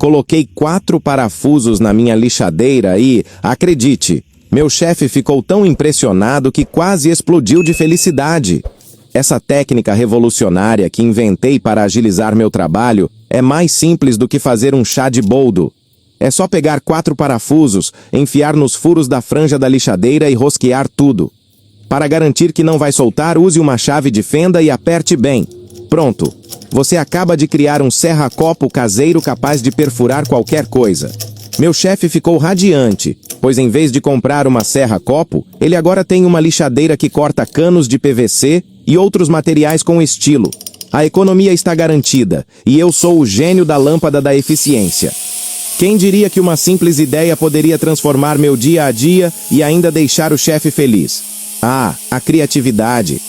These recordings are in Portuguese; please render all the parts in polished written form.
Coloquei 4 parafusos na minha lixadeira e, acredite, meu chefe ficou tão impressionado que quase explodiu de felicidade. Essa técnica revolucionária que inventei para agilizar meu trabalho é mais simples do que fazer um chá de boldo. É só pegar 4 parafusos, enfiar nos furos da franja da lixadeira e rosquear tudo. Para garantir que não vai soltar, use uma chave de fenda e aperte bem. Pronto! Você acaba de criar um serra-copo caseiro capaz de perfurar qualquer coisa. Meu chefe ficou radiante, pois em vez de comprar uma serra-copo, ele agora tem uma lixadeira que corta canos de PVC e outros materiais com estilo. A economia está garantida, e eu sou o gênio da lâmpada da eficiência. Quem diria que uma simples ideia poderia transformar meu dia a dia e ainda deixar o chefe feliz? Ah, a criatividade!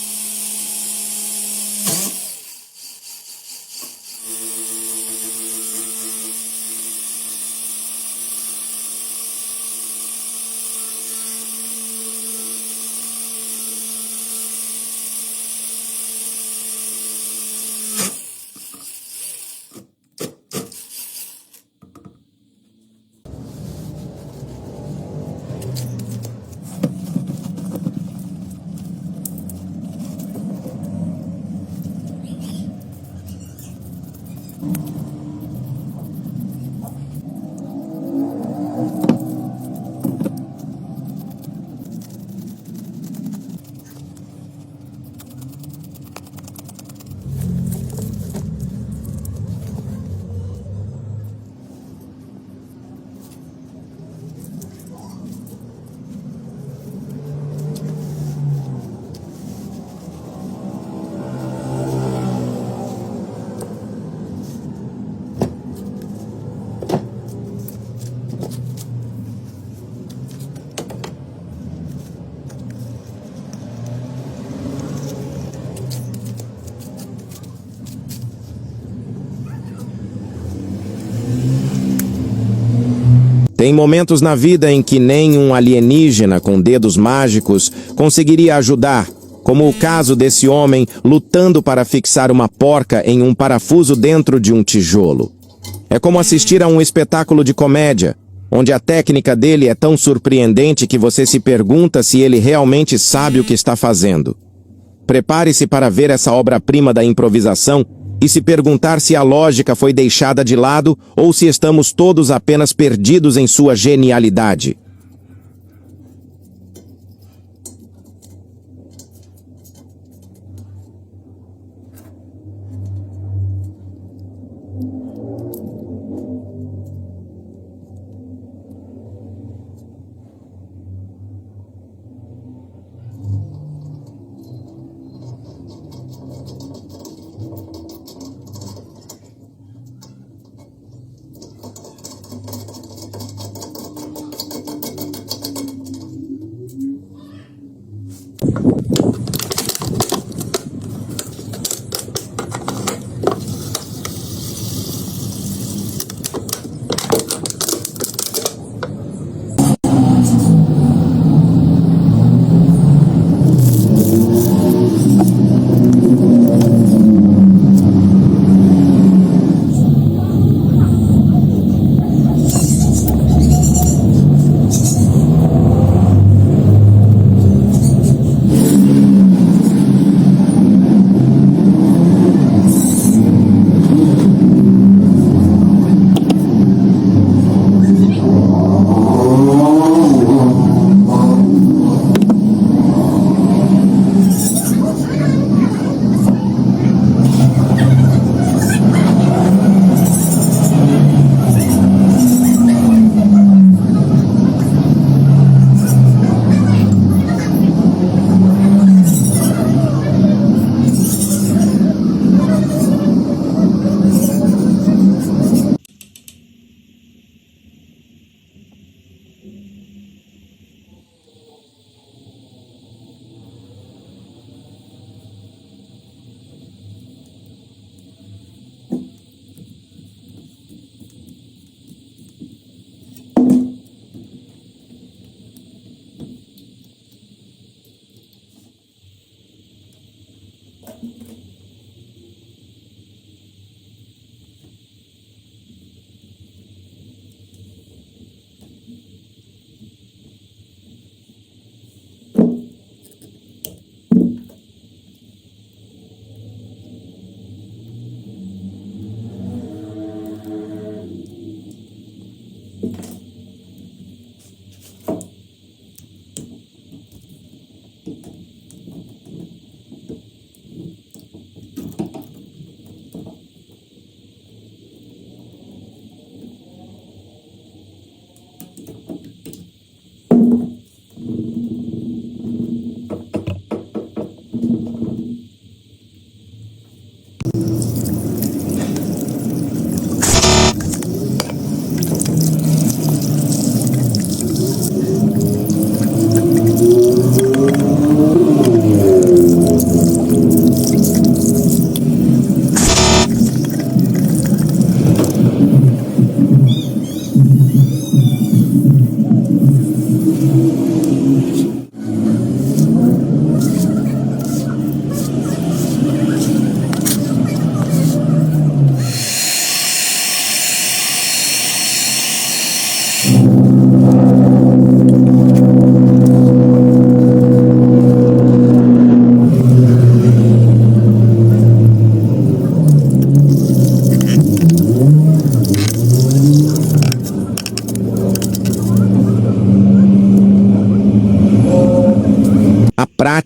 Tem momentos na vida em que nem um alienígena com dedos mágicos conseguiria ajudar, como o caso desse homem lutando para fixar uma porca em um parafuso dentro de um tijolo. É como assistir a um espetáculo de comédia, onde a técnica dele é tão surpreendente que você se pergunta se ele realmente sabe o que está fazendo. Prepare-se para ver essa obra-prima da improvisação e se perguntar se a lógica foi deixada de lado ou se estamos todos apenas perdidos em sua genialidade.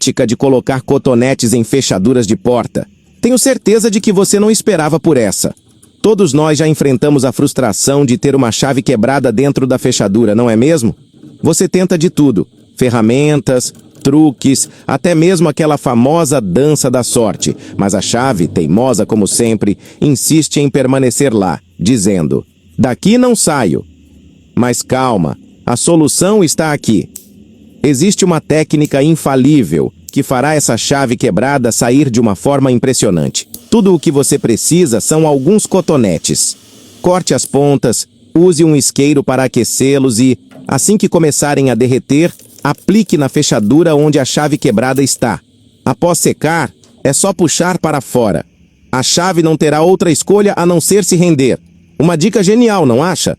prática de colocar cotonetes em fechaduras de porta. Tenho certeza de que você não esperava por essa. Todos nós já enfrentamos a frustração de ter uma chave quebrada dentro da fechadura, não é mesmo? Você tenta de tudo: ferramentas, truques, até mesmo aquela famosa dança da sorte. Mas a chave, teimosa como sempre, insiste em permanecer lá, dizendo: "Daqui não saio." Mas calma, a solução está aqui. Existe uma técnica infalível que fará essa chave quebrada sair de uma forma impressionante. Tudo o que você precisa são alguns cotonetes. Corte as pontas, use um isqueiro para aquecê-los e, assim que começarem a derreter, aplique na fechadura onde a chave quebrada está. Após secar, é só puxar para fora. A chave não terá outra escolha a não ser se render. Uma dica genial, não acha?